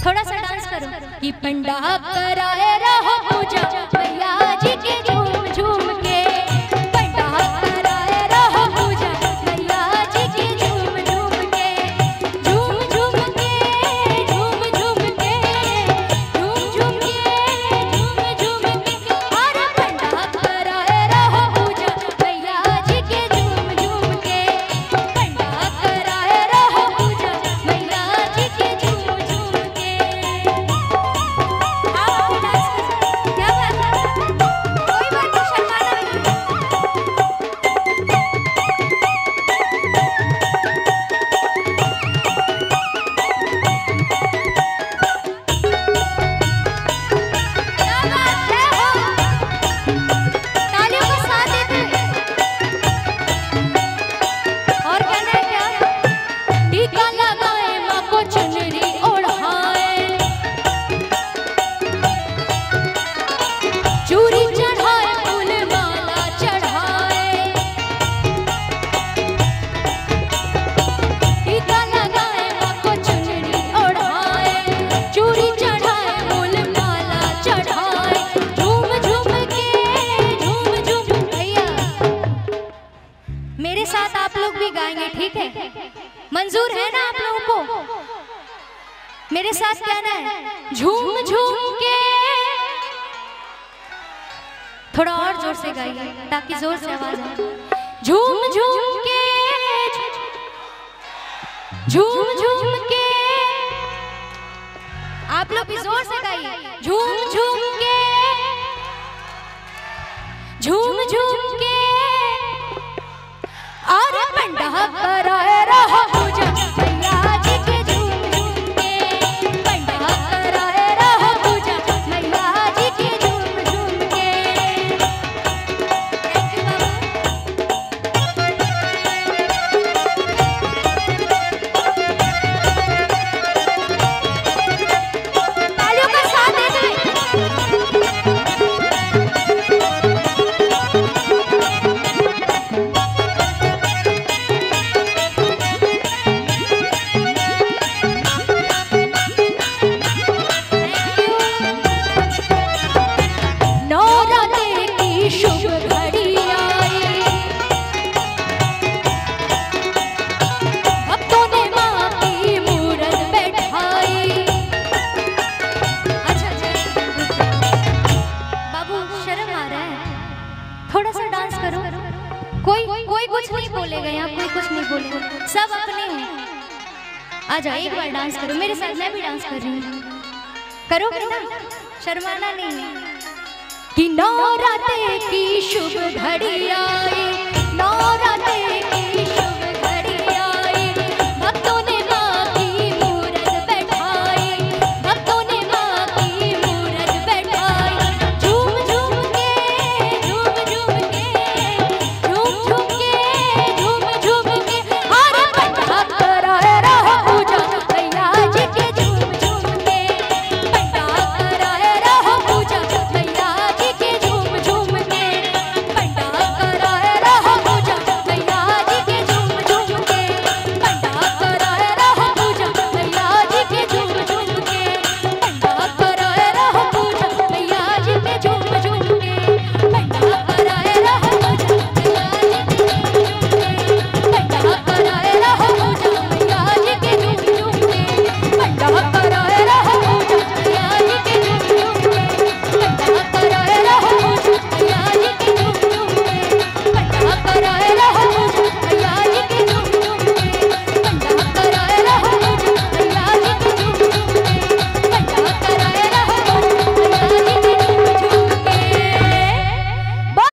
थोड़ा सा डांस करो कि पंडा कराए रहो पूजा मैया जी के झूम झूम के, पंडा कराए रहो पूजा मैया जी के झूम झूम के, झूम झूम के, झूम झूम के, झूम झूम के, झूम झूम के। अरे पंडा कराए रहो पूजा मैया जी के झूम झूम के, पंडा कराए रहो पूजा मैया जी के झूम झूम के। आप डांस करो, क्या बात है, कोई बात नहीं, शर्माना नहीं। क्या बात है, हो तालियों के साथ देते। और कहना है क्या, टीका लगाए माँ को चुनरी ओढ़ाए, चूड़ी चढ़ाए फूल माला चढ़ाए, टीका लगाए माँ को चुनरी ओढ़ाए, चूड़ी चढ़ाए फूल माला चढ़ाए, झूम झूम के, झूम झूम। भैया मेरे साथ आप लोग भी गाएंगे, ठीक है? मंजूर है ना आप लोगों को? मेरे साथ कहना है झूम झूम के। थोड़ा और जोर से गाइए ताकि जोर से आवाज आए। झूम झूम के, झूम झूम के। आप लोग भी जोर से गाइए, झूम झूम के, झूम झूम के। और पंडा कराए रहो पूजा मैया जी के झूम झूम के, पंडा कराए रहो पूजा मैया जी के झूम झूम के। थैंक यू बाबू। तालियों का साथ दे दे। नवरात्रि की शुभ घड़ी आई, भक्तों ने माँ की मूरत बैठाई। अच्छा बाबू शर्म आ रहा है, थोड़ा सा डांस करो। कोई कुछ नहीं बोलेगा यहाँ, कोई कुछ नहीं बोलेगा, सब अपने हैं। आ जाओ एक बार डांस करो मेरे साथ, मैं भी डांस कर रही हूँ। करोगे ना, शर्माना नहीं है। कि नवरात्रि की शुभ घड़ी आई, नवरात्रि